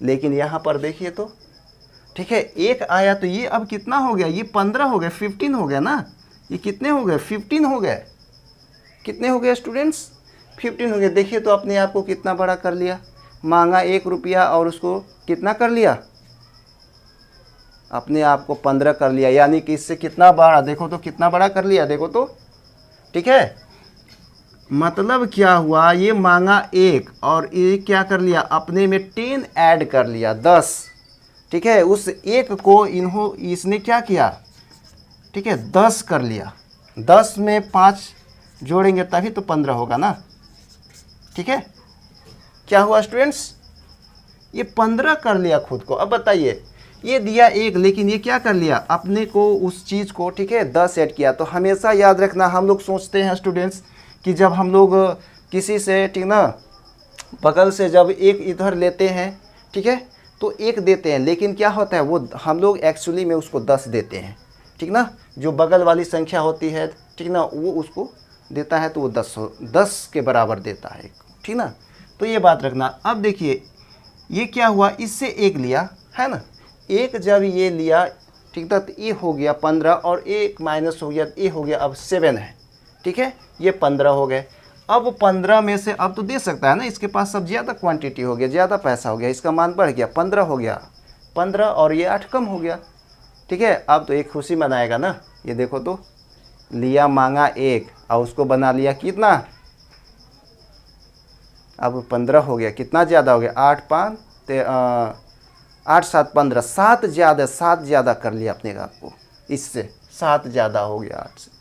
लेकिन यहाँ पर देखिए तो, ठीक है, एक आया तो ये अब कितना हो गया, ये 15 हो गया, 15 हो गया ना। ये कितने हो गए, 15 हो गए। कितने हो गए स्टूडेंट्स, 15 हो गए। देखिए तो अपने आप को कितना बड़ा कर लिया, मांगा 1 रुपया और उसको कितना कर लिया, अपने आप को 15 कर लिया, यानी कि इससे कितना बड़ा, देखो तो कितना बड़ा कर लिया, देखो तो, ठीक है। मतलब क्या हुआ, ये मांगा 1 और ये क्या कर लिया, अपने में 10 ऐड कर लिया, 10, ठीक है। उस 1 को इसने क्या किया, ठीक है, 10 कर लिया। 10 में 5 जोड़ेंगे तभी तो 15 होगा ना, ठीक है। क्या हुआ स्टूडेंट्स, ये 15 कर लिया खुद को। अब बताइए, ये दिया 1, लेकिन ये क्या कर लिया, अपने को उस चीज़ को, ठीक है, 10 ऐड किया। तो हमेशा याद रखना, हम लोग सोचते हैं स्टूडेंट्स कि जब हम लोग किसी से, ठीक ना, बगल से जब एक इधर लेते हैं, ठीक है, तो 1 देते हैं, लेकिन क्या होता है, वो हम लोग एक्चुअली में उसको 10 देते हैं, ठीक ना। जो बगल वाली संख्या होती है, ठीक ना, वो उसको देता है तो वो 10 के बराबर देता है, ठीक ना। तो ये बात रखना। अब देखिए ये क्या हुआ, इससे 1 लिया है ना, 1 जब ये लिया, ठीक था, तो ये हो गया 15 और 1 माइनस हो गया, ये हो गया अब 7 है, ठीक है। ये 15 हो गए। अब 15 में से अब तो दे सकता है ना, इसके पास सब ज़्यादा क्वांटिटी हो गया, ज़्यादा पैसा हो गया, इसका मान बढ़ गया, 15 हो गया, 15 और ये 8 कम हो गया, ठीक है। अब तो एक खुशी मनाएगा ना। ये देखो तो, लिया मांगा 1 और उसको बना लिया कितना, अब 15 हो गया, कितना ज़्यादा हो गया, 8 7 15, 7 ज़्यादा कर लिया अपने आप को, इससे 7 ज़्यादा हो गया 8 से,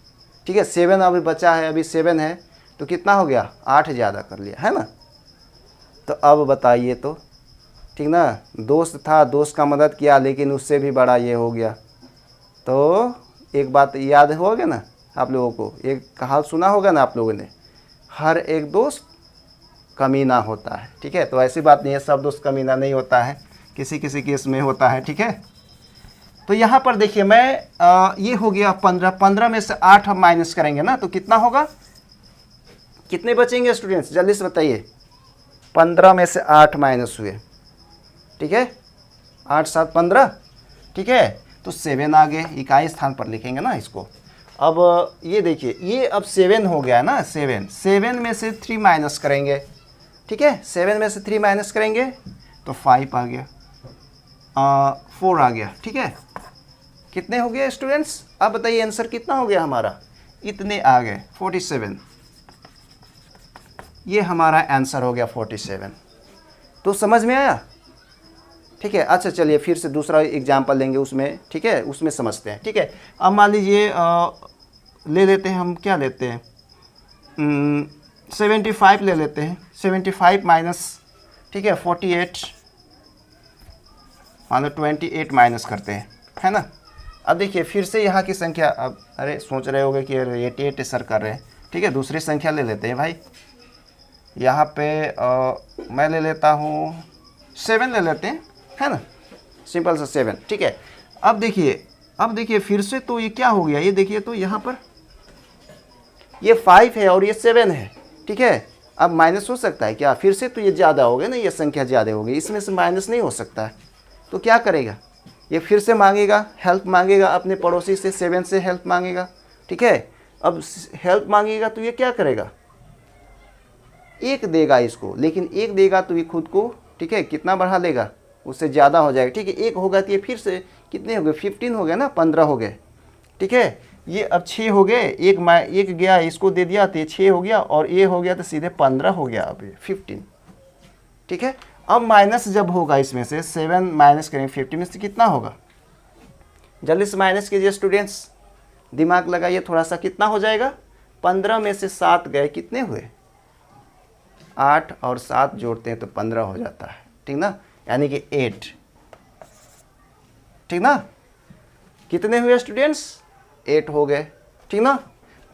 ठीक है। 7 अभी बचा है, अभी 7 है तो कितना हो गया, 8 ज़्यादा कर लिया, है ना। तो अब बताइए तो, ठीक ना, दोस्त था, दोस्त का मदद किया, लेकिन उससे भी बड़ा ये हो गया। तो एक बात याद होगा ना आप लोगों को, एक कहावत सुना होगा ना आप लोगों ने, हर एक दोस्त कमीना होता है, ठीक है। तो ऐसी बात नहीं है, सब दोस्त कमीना नहीं होता है, किसी किसी केस में होता है, ठीक है। तो यहाँ पर देखिए मैं ये हो गया 15, 15 में से 8 हम माइनस करेंगे ना, तो कितना होगा, कितने बचेंगे स्टूडेंट्स, जल्दी से बताइए। 15 में से 8 माइनस हुए, ठीक है, 8 7 15, ठीक है। तो 7 आ गए, इकाई स्थान पर लिखेंगे ना इसको। अब ये देखिए, ये अब 7 हो गया ना, 7 में से 3 माइनस करेंगे, ठीक है, 7 में से 3 माइनस करेंगे तो 5 आ गया, 4 आ गया, ठीक है। कितने हो गए स्टूडेंट्स, अब बताइए आंसर कितना हो गया हमारा, इतने आ गए, 47। ये हमारा आंसर हो गया 47। तो समझ में आया, ठीक है। अच्छा चलिए फिर से दूसरा एग्जाम्पल लेंगे उसमें, ठीक है, उसमें समझते हैं, ठीक है। अब मान लीजिए ले लेते हैं, हम क्या लेते हैं, 75 ले लेते हैं, 75 माइनस, ठीक है, 48, मान लो 28 माइनस करते हैं, है ना। अब देखिए फिर से यहाँ की संख्या, अब अरे सोच रहे होगे कि 88 सर कर रहे हैं, ठीक है, दूसरी संख्या ले लेते हैं भाई। यहाँ पे मैं ले लेता हूँ 7 ले लेते हैं, है ना, सिंपल सा 7, ठीक है। अब देखिए फिर से तो ये क्या हो गया, ये देखिए तो यहाँ पर ये 5 है और ये 7 है, ठीक है। अब माइनस हो सकता है क्या, फिर से तो ये ज़्यादा हो गया ना, ये संख्या ज़्यादा हो गई, इसमें से माइनस नहीं हो सकता है। तो क्या करेगा, ये फिर से मांगेगा, हेल्प मांगेगा अपने पड़ोसी से, 7 से हेल्प मांगेगा, ठीक है। अब हेल्प मांगेगा तो ये क्या करेगा, 1 देगा इसको, लेकिन 1 देगा तो ये खुद को, ठीक है, कितना बढ़ा लेगा, उससे ज़्यादा हो जाएगा, ठीक है। 1 होगा तो ये फिर से कितने हो गए, 15 हो गए ना, 15 हो गए, ठीक है। ये अब 6 हो गए, एक गया इसको दे दिया तो ये 6 हो गया, और ये हो गया तो सीधे 15 हो गया, अब ये 15, ठीक है। अब माइनस जब होगा इसमें से 7 माइनस करेंगे 50 में से कितना होगा, जल्दी से माइनस कीजिए स्टूडेंट्स, दिमाग लगाइए थोड़ा सा, कितना हो जाएगा, 15 में से 7 गए, कितने हुए, 8 और 7 जोड़ते हैं तो 15 हो जाता है, ठीक ना, यानी कि 8, ठीक ना। कितने हुए स्टूडेंट्स, 8 हो गए, ठीक ना।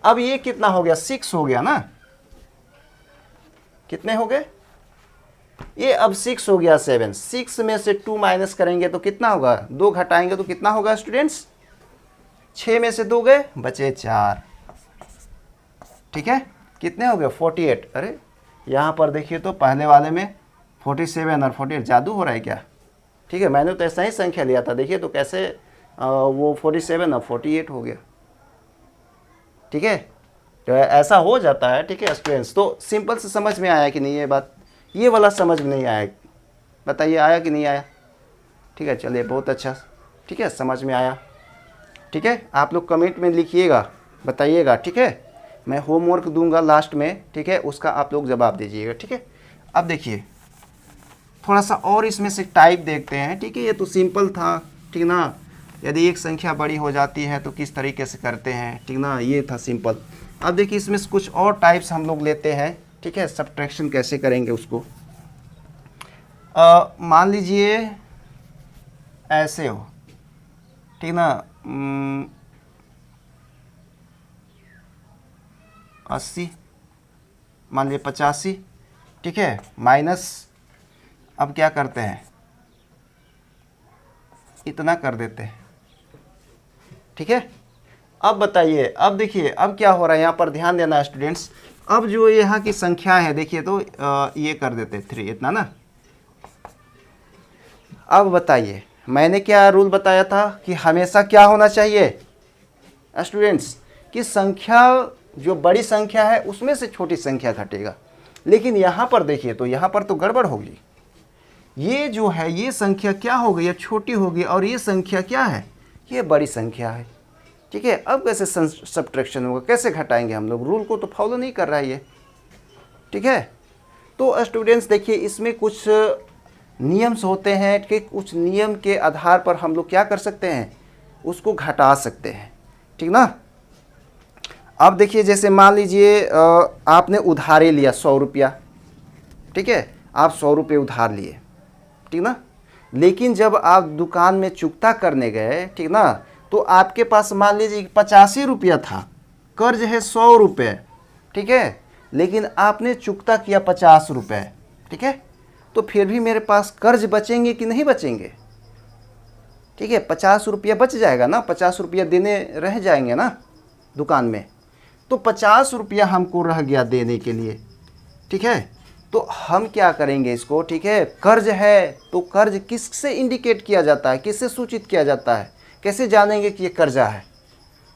अब ये कितना हो गया, 6 हो गया ना, कितने हो गए, ये अब 6 हो गया 7, 6 में से 2 माइनस करेंगे तो कितना होगा, 2 घटाएंगे तो कितना होगा स्टूडेंट्स, 6 में से 2 गए बचे 4, ठीक है, कितने हो गए 48। अरे यहाँ पर देखिए तो पहले वाले में 47 और 48 जादू हो रहा है क्या, ठीक है, मैंने तो ऐसा ही संख्या लिया था, देखिए तो कैसे वो 47 और 48 हो गया, ठीक है, तो ऐसा हो जाता है, ठीक है स्टूडेंट्स। तो सिंपल से समझ में आया कि नहीं ये बात, ये वाला समझ में नहीं आया, बताइए आया कि नहीं आया, ठीक है, चलिए बहुत अच्छा, ठीक है, समझ में आया, ठीक है, आप लोग कमेंट में लिखिएगा, बताइएगा, ठीक है, मैं होमवर्क दूंगा लास्ट में, ठीक है, उसका आप लोग जवाब दीजिएगा, ठीक है। अब देखिए थोड़ा सा और इसमें से टाइप देखते हैं, ठीक है, ये तो सिंपल था, ठीक ना, यदि एक संख्या बड़ी हो जाती है तो किस तरीके से करते हैं, ठीक ना, ये था सिंपल। अब देखिए इसमें से कुछ और टाइप्स हम लोग लेते हैं, ठीक है, सब्ट्रैक्शन कैसे करेंगे उसको। मान लीजिए ऐसे हो, ठीक ना, 80 मान लीजिए 85, ठीक है, माइनस, अब क्या करते हैं इतना कर देते हैं, ठीक है। अब बताइए, अब देखिए अब क्या हो रहा है, यहाँ पर ध्यान देना स्टूडेंट्स, अब जो यहाँ की संख्या है देखिए तो ये कर देते 3 इतना ना। अब बताइए मैंने क्या रूल बताया था कि हमेशा क्या होना चाहिए स्टूडेंट्स, कि संख्या जो बड़ी संख्या है उसमें से छोटी संख्या घटेगा, लेकिन यहाँ पर देखिए तो यहाँ पर तो गड़बड़ होगी, ये जो है ये संख्या क्या हो गई, ये छोटी होगी और ये संख्या क्या है, ये बड़ी संख्या है, ठीक है। अब कैसे सब्ट्रैक्शन होगा, कैसे घटाएंगे हम लोग, रूल को तो फॉलो नहीं कर रहा है ये, ठीक है। तो स्टूडेंट्स देखिए इसमें कुछ नियम्स होते हैं कि कुछ नियम के आधार पर हम लोग क्या कर सकते हैं, उसको घटा सकते हैं, ठीक ना। अब देखिए जैसे मान लीजिए आपने उधारे लिया 100 रुपया, ठीक है, आप 100 रुपये उधार लिए, ठीक ना, लेकिन जब आप दुकान में चुकता करने गए, ठीक ना, तो आपके पास मान लीजिए 85 रुपया था, कर्ज है 100 रुपये, ठीक है, लेकिन आपने चुकता किया 50 रुपये, ठीक है, तो फिर भी मेरे पास कर्ज बचेंगे कि नहीं बचेंगे, ठीक है, 50 रुपया बच जाएगा ना, 50 रुपया देने रह जाएंगे ना दुकान में, तो 50 रुपया हमको रह गया देने के लिए, ठीक है। तो हम क्या करेंगे इसको, ठीक है, कर्ज है तो कर्ज किससे इंडिकेट किया जाता है, किससे सूचित किया जाता है, कैसे जानेंगे कि ये कर्जा है,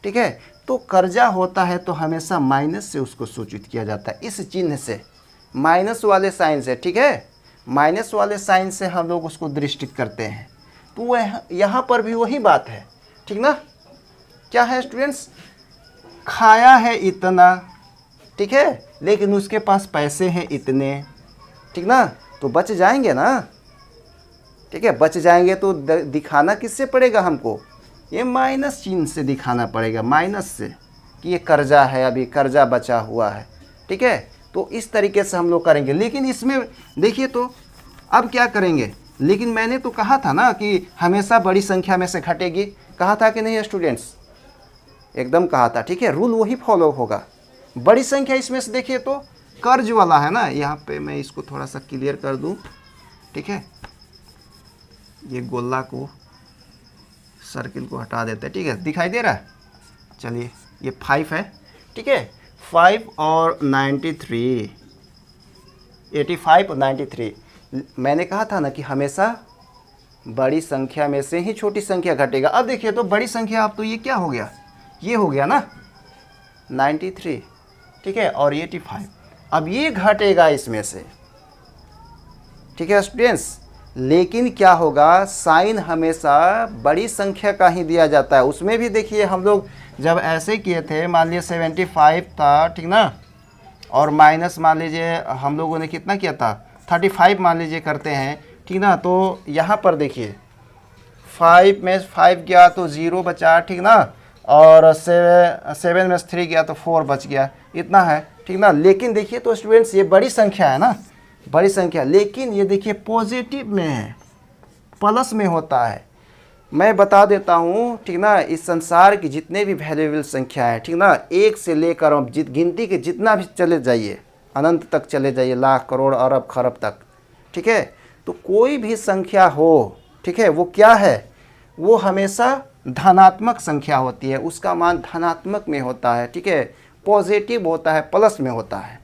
ठीक है, तो कर्जा होता है तो हमेशा माइनस से उसको सूचित किया जाता है, इस चिन्ह से, माइनस वाले साइन से, ठीक है, माइनस वाले साइन से हम लोग उसको दृष्टित करते हैं। तो वह यहाँ पर भी वही बात है, ठीक ना, क्या है स्टूडेंट्स, खाया है इतना, ठीक है, लेकिन उसके पास पैसे हैं इतने, ठीक ना, तो बच जाएंगे ना, ठीक है, बच जाएंगे तो दिखाना किससे पड़ेगा हमको, ये माइनस चिन्ह से दिखाना पड़ेगा, माइनस से, कि ये कर्जा है, अभी कर्जा बचा हुआ है, ठीक है। तो इस तरीके से हम लोग करेंगे, लेकिन इसमें देखिए तो अब क्या करेंगे, लेकिन मैंने तो कहा था ना कि हमेशा बड़ी संख्या में से घटेगी, कहा था कि नहीं स्टूडेंट्स, एकदम कहा था, ठीक है, रूल वही फॉलो होगा। बड़ी संख्या इसमें से देखिए तो कर्ज वाला है ना, यहाँ पे मैं इसको थोड़ा सा क्लियर कर दूँ, ठीक है, ये गोला को सर्किल को हटा देते हैं, ठीक है, दिखाई दे रहा है, चलिए ये 5 है, ठीक है, 5 और 93, 85 और 93, मैंने कहा था ना कि हमेशा बड़ी संख्या में से ही छोटी संख्या घटेगा। अब देखिए तो बड़ी संख्या, अब तो ये क्या हो गया, ये हो गया ना 93, ठीक है, और 85, अब ये घटेगा इसमें से, ठीक है स्टूडेंट्स, लेकिन क्या होगा, साइन हमेशा बड़ी संख्या का ही दिया जाता है। उसमें भी देखिए हम लोग जब ऐसे किए थे, मान लीजिए 75 था, ठीक ना, और माइनस मान लीजिए हम लोगों ने कितना किया था 35 मान लीजिए करते हैं, ठीक ना, तो यहाँ पर देखिए 5 में 5 गया तो 0 बचा, ठीक ना, और 7 में 3 गया तो 4 बच गया, इतना है, ठीक ना। लेकिन देखिए तो स्टूडेंट्स ये बड़ी संख्या है ना, बड़ी संख्या, लेकिन ये देखिए पॉजिटिव में है, प्लस में होता है। मैं बता देता हूँ, ठीक ना, इस संसार की जितने भी वैल्यूएबल संख्या है, ठीक ना, 1 से लेकर गिनती के जितना भी चले जाइए, अनंत तक चले जाइए, लाख करोड़ अरब खरब तक, ठीक है। तो कोई भी संख्या हो, ठीक है, वो क्या है, वो हमेशा धनात्मक संख्या होती है, उसका मान धनात्मक में होता है, ठीक है, पॉजिटिव होता है, प्लस में होता है,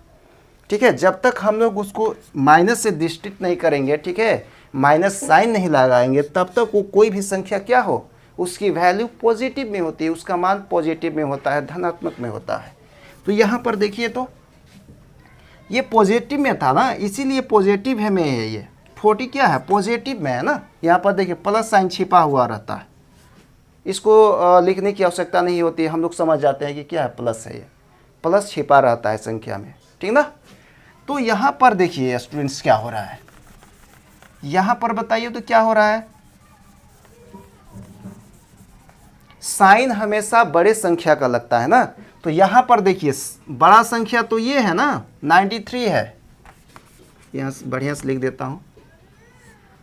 ठीक है। जब तक हम लोग उसको माइनस से डिस्ट्रिक्ट नहीं करेंगे, ठीक है, माइनस साइन नहीं लगाएंगे, तब तक वो कोई भी संख्या क्या हो, उसकी वैल्यू पॉजिटिव में होती है, उसका मान पॉजिटिव में होता है, धनात्मक में होता है। तो यहाँ पर देखिए, तो ये पॉजिटिव में था ना, इसीलिए पॉजिटिव है में है, ये 40 क्या है, पॉजिटिव में है ना। यहाँ पर देखिए प्लस साइन छिपा हुआ रहता है, इसको लिखने की आवश्यकता नहीं होती है, हम लोग समझ जाते हैं कि क्या है, प्लस है, ये प्लस छिपा रहता है संख्या में, ठीक ना। तो यहाँ पर देखिए स्टूडेंट्स क्या हो रहा है, यहाँ पर बताइए तो क्या हो रहा है, साइन हमेशा बड़े संख्या का लगता है ना। तो यहाँ पर देखिए बड़ा संख्या तो ये है ना, 93 है, यहाँ बढ़िया से लिख देता हूँ,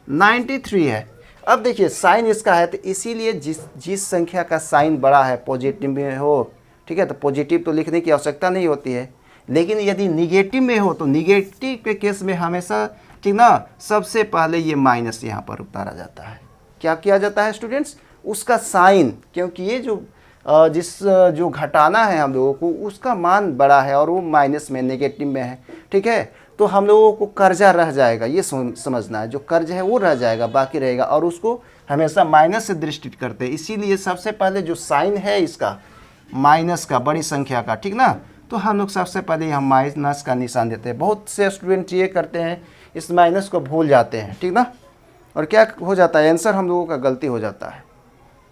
93 है। अब देखिए साइन इसका है, तो इसीलिए जिस संख्या का साइन बड़ा है, पॉजिटिव में हो, ठीक है, तो पॉजिटिव तो लिखने की आवश्यकता नहीं होती है। लेकिन यदि निगेटिव में हो तो निगेटिव के केस में हमेशा, ठीक ना, सबसे पहले ये माइनस यहाँ पर उतारा जाता है। क्या किया जाता है स्टूडेंट्स, उसका साइन, क्योंकि ये जो घटाना है हम लोगों को, उसका मान बड़ा है और वो माइनस में, नेगेटिव में है, ठीक है। तो हम लोगों को कर्जा रह जाएगा, ये समझना है, जो कर्ज है वो रह जाएगा, बाकी रहेगा, और उसको हमेशा माइनस से दृष्टित करते हैं। इसीलिए सबसे पहले जो साइन है इसका, माइनस का, बड़ी संख्या का, ठीक ना, तो हम लोग सबसे पहले हम माइनस का निशान देते हैं। बहुत से स्टूडेंट ये करते हैं, इस माइनस को भूल जाते हैं, ठीक ना, और क्या हो जाता है, आंसर हम लोगों का गलती हो जाता है,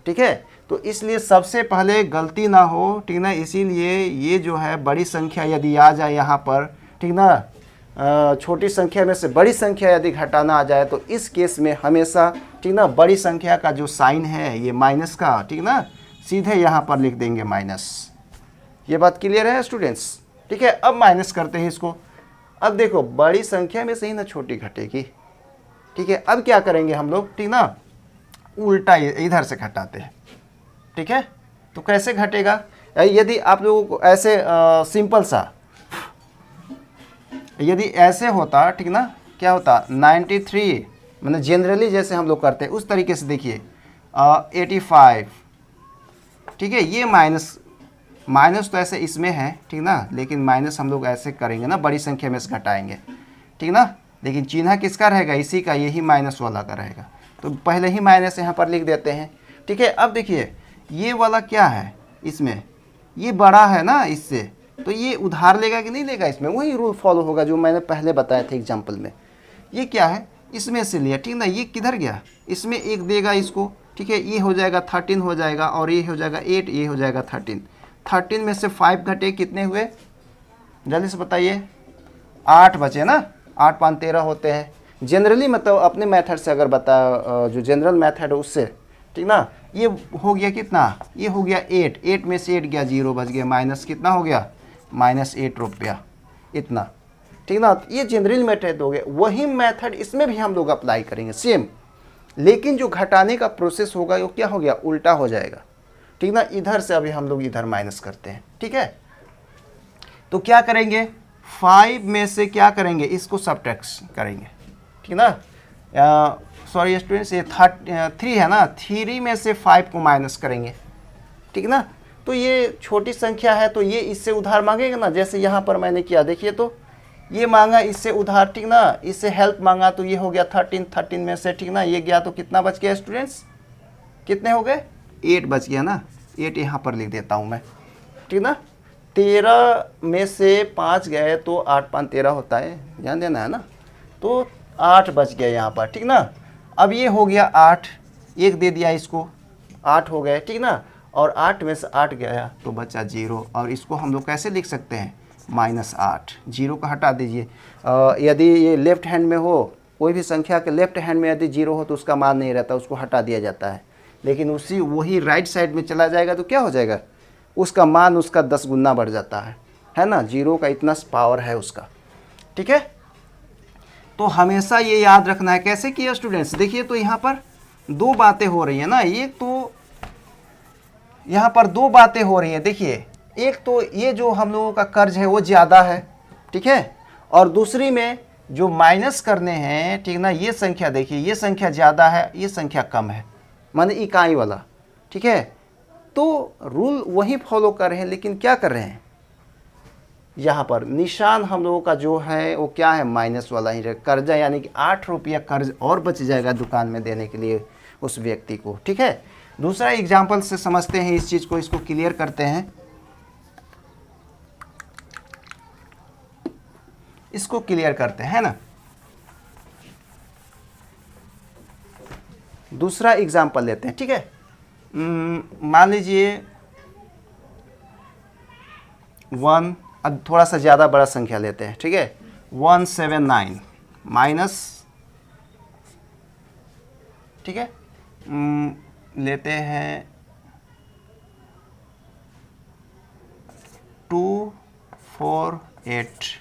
ठीक है। तो इसलिए सबसे पहले गलती ना हो, ठीक ना, इसीलिए ये जो है बड़ी संख्या यदि आ जाए यहाँ पर, ठीक ना, छोटी संख्या में से बड़ी संख्या यदि घटाना आ जाए, तो इस केस में हमेशा, ठीक ना, बड़ी संख्या का जो साइन है ये माइनस का, ठीक ना, सीधे यहाँ पर लिख देंगे माइनस। ये बात क्लियर है स्टूडेंट्स, ठीक है। अब माइनस करते हैं इसको। अब देखो बड़ी संख्या में से ही ना छोटी घटेगी, ठीक है। अब क्या करेंगे हम लोग, ठीक ना, उल्टा इधर से घटाते हैं, ठीक है। तो कैसे घटेगा, यदि आप लोगों को ऐसे सिंपल सा, यदि ऐसे होता, ठीक ना, क्या होता, 93, मतलब जनरली जैसे हम लोग करते हैं उस तरीके से देखिए, 85, ठीक है। ये माइनस तो ऐसे इसमें है, ठीक ना, लेकिन माइनस हम लोग ऐसे करेंगे ना, बड़ी संख्या में से घटाएंगे, ठीक ना, लेकिन चिन्ह किसका रहेगा, इसी का, यही माइनस वाला का रहेगा। तो पहले ही माइनस यहाँ पर लिख देते हैं, ठीक है। अब देखिए ये वाला क्या है, इसमें ये बड़ा है ना इससे, तो ये उधार लेगा कि नहीं लेगा, इसमें वही रूल फॉलो होगा जो मैंने पहले बताया था एग्जाम्पल में। ये क्या है, इसमें से लिया, ठीक ना, ये किधर गया, इसमें एक देगा इसको, ठीक है। ये हो जाएगा 13 हो जाएगा, और ये हो जाएगा 8, ये हो जाएगा 13 में से 5 घटे, कितने हुए, जल्दी से बताइए, 8 बचे ना, 8 5 13 होते हैं जनरली, मतलब अपने मेथड से अगर बता, जो जनरल मेथड है उससे, ठीक ना। ये हो गया कितना, ये हो गया 8 में से 8 गया, 0 बच गया, माइनस कितना हो गया, -8 रुपया, इतना, ठीक ना। ये जनरल मेथड हो गया। वही मेथड इसमें भी हम लोग अप्लाई करेंगे सेम, लेकिन जो घटाने का प्रोसेस होगा वो क्या हो गया, उल्टा हो जाएगा, ठीक ना। इधर से अभी हम लोग इधर माइनस करते हैं, ठीक है। तो क्या करेंगे, 5 में से क्या करेंगे, इसको सब्ट्रैक्ट करेंगे, ठीक ना। सॉरी स्टूडेंट्स, ये 3 है ना, 3 में से 5 को माइनस करेंगे, ठीक ना। तो ये छोटी संख्या है, तो ये इससे उधार मांगेगा ना, जैसे यहाँ पर मैंने किया, देखिए तो ये मांगा इससे उधार, ठीक ना, इससे हेल्प मांगा, तो ये हो गया 13 में से, ठीक ना, ये गया, तो कितना बच गया स्टूडेंट्स, कितने हो गए, 8 बच गया ना, 8 यहाँ पर लिख देता हूँ मैं, ठीक ना। 13 में से 5 गए तो 8 5 13 होता है, ध्यान देना है ना। तो 8 बच गया यहाँ पर, ठीक ना। अब ये हो गया 8, एक दे दिया इसको, 8 हो गए, ठीक ना, और 8 में से 8 गया तो बचा 0, और इसको हम लोग कैसे लिख सकते हैं, -8, 0 को हटा दीजिए। यदि ये लेफ्ट हैंड में हो, कोई भी संख्या के लेफ्ट हैंड में यदि 0 हो तो उसका मान नहीं रहता, उसको हटा दिया जाता है। लेकिन वही राइट साइड में चला जाएगा तो क्या हो जाएगा, उसका मान उसका 10 गुना बढ़ जाता है ना। 0 का इतना पावर है उसका, ठीक है। तो हमेशा ये याद रखना है। कैसे किया स्टूडेंट्स, देखिए तो यहाँ पर 2 बातें हो रही है ना, एक तो यहाँ पर 2 बातें हो रही हैं। देखिए एक तो ये जो हम लोगों का कर्ज है वो ज़्यादा है, ठीक है, और दूसरी में जो माइनस करने हैं, ठीक ना, ये संख्या देखिए, ये संख्या ज़्यादा है, ये संख्या कम है, माने इकाई वाला, ठीक है। तो रूल वही फॉलो कर रहे हैं, लेकिन क्या कर रहे हैं, यहाँ पर निशान हम लोगों का जो है वो क्या है, माइनस वाला ही रहे। कर्जा यानी कि 8 रुपया कर्ज और बच जाएगा दुकान में देने के लिए उस व्यक्ति को, ठीक है। दूसरा एग्जाम्पल से समझते हैं इस चीज़ को, इसको क्लियर करते हैं, इसको क्लियर करते हैं ना। दूसरा एग्जाम्पल लेते हैं, ठीक है। मान लीजिए 1, अब थोड़ा सा ज़्यादा बड़ा संख्या लेते हैं, ठीक है। 179 माइनस, ठीक है, लेते हैं 248,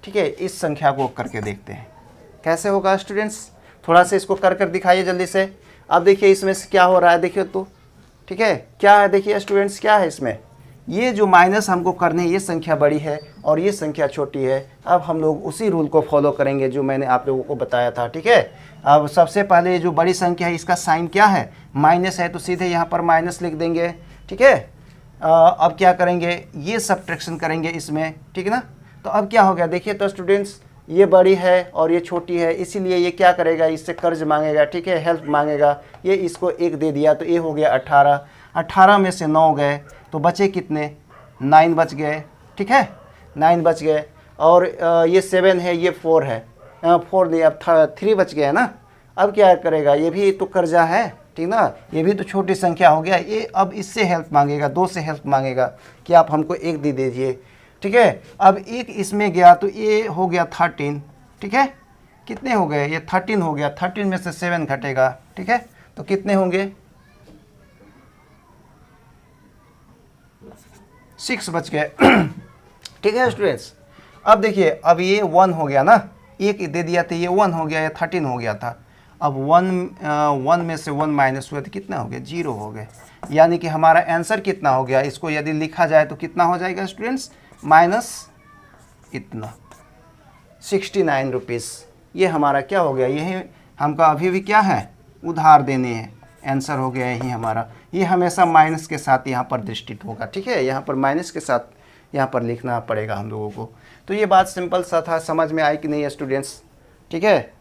ठीक है। इस संख्या को करके देखते हैं कैसे होगा स्टूडेंट्स। थोड़ा सा इसको कर कर दिखाइए जल्दी से। अब देखिए इसमें से क्या हो रहा है, देखिए तो, ठीक है, क्या है, देखिए स्टूडेंट्स क्या है इसमें, ये जो माइनस हमको करने, ये संख्या बड़ी है और ये संख्या छोटी है। अब हम लोग उसी रूल को फॉलो करेंगे जो मैंने आप लोगों को बताया था, ठीक है। अब सबसे पहले जो बड़ी संख्या है इसका साइन क्या है, माइनस है, तो सीधे यहाँ पर माइनस लिख देंगे, ठीक है। अब क्या करेंगे, ये सब्ट्रैक्शन करेंगे इसमें, ठीक है ना। तो अब क्या हो गया, देखिए तो स्टूडेंट्स, ये बड़ी है और ये छोटी है, इसीलिए ये क्या करेगा, इससे कर्ज मांगेगा, ठीक है, हेल्प मांगेगा। ये इसको 1 दे दिया तो ये हो गया 18, 18 में से 9 गए तो बचे कितने, 9 बच गए, ठीक है, 9 बच गए। और ये 7 है, ये 4 है, 4 नहीं, अब 3 बच गया ना। अब क्या करेगा, ये भी तो कर्जा है, ठीक ना, ये भी तो छोटी संख्या हो गया। ये अब इससे हेल्प मांगेगा, 2 से हेल्प मांगेगा कि आप हमको 1 दे दीजिए, ठीक है। अब 1 इसमें गया तो ये हो गया 13, ठीक है। कितने हो गए, ये 13 हो गया, 13 में से 7 घटेगा, ठीक है, तो कितने होंगे, 6 बच गए, ठीक है स्टूडेंट्स। अब देखिए, अब ये 1 हो गया ना, 1 दे दिया तो ये 1 हो गया, ये 13 हो गया था। अब 1 में से 1 माइनस हुआ तो कितना हो गया, 0 हो गए। यानी कि हमारा आंसर कितना हो गया, इसको यदि लिखा जाए तो कितना हो जाएगा स्टूडेंट्स, माइनस इतना 69 रुपीज़। ये हमारा क्या हो गया, यही हमका अभी भी क्या है, उधार देने हैं, आंसर हो गया यही हमारा। ये हमेशा माइनस के साथ यहाँ पर दृष्टित होगा, ठीक है, यहाँ पर माइनस के साथ यहाँ पर लिखना पड़ेगा हम लोगों को। तो ये बात सिंपल सा था, समझ में आई कि नहीं स्टूडेंट्स, ठीक है,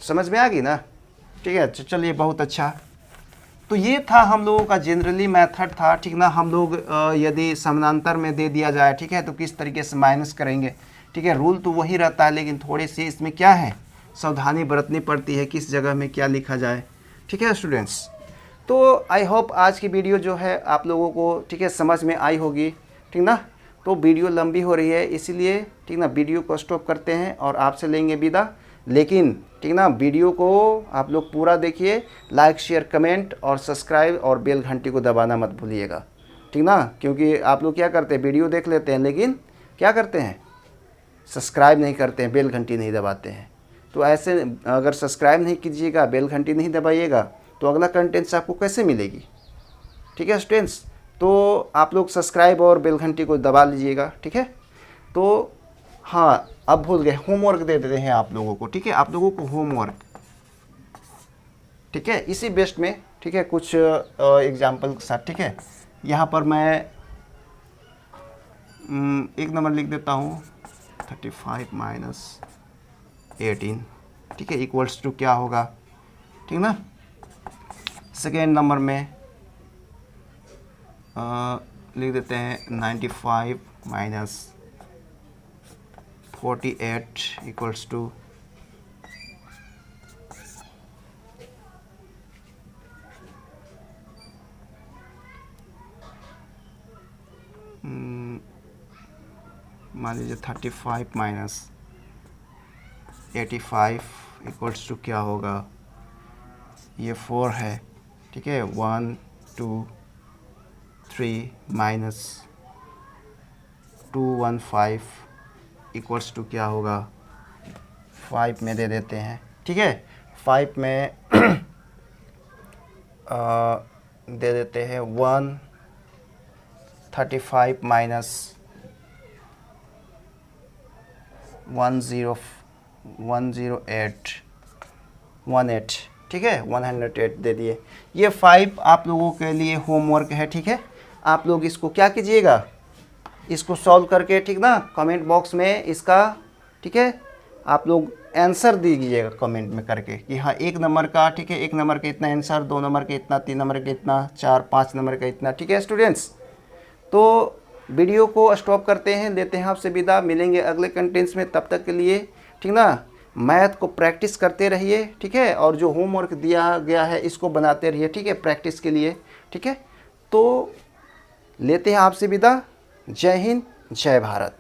समझ में आ गई ना, ठीक है। चलिए बहुत अच्छा। तो ये था हम लोगों का जनरली मेथड था, ठीक ना। हम लोग यदि समानांतर में दे दिया जाए, ठीक है, तो किस तरीके से माइनस करेंगे, ठीक है। रूल तो वही रहता है, लेकिन थोड़ी सी इसमें क्या है, सावधानी बरतनी पड़ती है, किस जगह में क्या लिखा जाए, ठीक है स्टूडेंट्स। तो आई होप आज की वीडियो जो है आप लोगों को, ठीक है, समझ में आई होगी, ठीक ना। तो वीडियो लंबी हो रही है इसीलिए, ठीक ना, वीडियो को स्टॉप करते हैं और आपसे लेंगे विदा। लेकिन ठीक ना, वीडियो को आप लोग पूरा देखिए, लाइक शेयर कमेंट और सब्सक्राइब और बेल घंटी को दबाना मत भूलिएगा, ठीक ना। क्योंकि आप लोग क्या करते हैं, वीडियो देख लेते हैं लेकिन क्या करते हैं, सब्सक्राइब नहीं करते हैं, बेल घंटी नहीं दबाते हैं। तो ऐसे अगर सब्सक्राइब नहीं कीजिएगा, बेल घंटी नहीं दबाइएगा, तो अगला कंटेंट्स आपको कैसे मिलेगी, ठीक है स्टूडेंट्स। तो आप लोग सब्सक्राइब और बेल घंटी को दबा लीजिएगा, ठीक है। तो हाँ, अब भूल गए, होमवर्क दे देते हैं आप लोगों को, ठीक है, आप लोगों को होमवर्क, ठीक है, इसी बेस्ट में, ठीक है, कुछ एग्जाम्पल के साथ, ठीक है। यहाँ पर मैं एक नंबर लिख देता हूँ, 35 माइनस 18, ठीक है, इक्वल्स टू क्या होगा, ठीक ना। सेकेंड नंबर में लिख देते हैं 95 minus 48 equals to 35 minus 85 equals to क्या होगा, ये 4 है, ठीक है। 1 2 3 माइनस 215 इक्वल्स टू क्या होगा, 5 में दे देते हैं, ठीक है। 5 में दे देते हैं 135 माइनस 108 ठीक है, 108 दे दिए। ये 5 आप लोगों के लिए होमवर्क है, ठीक है। आप लोग इसको क्या कीजिएगा, इसको सॉल्व करके, ठीक ना, कमेंट बॉक्स में इसका, ठीक है, आप लोग आंसर दीजिएगा कमेंट में करके कि हाँ 1 नंबर का, ठीक है, 1 नंबर का इतना आंसर, 2 नंबर का इतना, 3 नंबर का इतना, 4 5 नंबर का इतना, ठीक है स्टूडेंट्स। तो वीडियो को स्टॉप करते हैं, लेते हैं आपसे विदा, मिलेंगे अगले कंटेंट्स में। तब तक के लिए, ठीक ना, मैथ को प्रैक्टिस करते रहिए, ठीक है, और जो होमवर्क दिया गया है इसको बनाते रहिए, ठीक है, प्रैक्टिस के लिए, ठीक है। तो लेते हैं आपसे विदा। जय हिंद, जय भारत।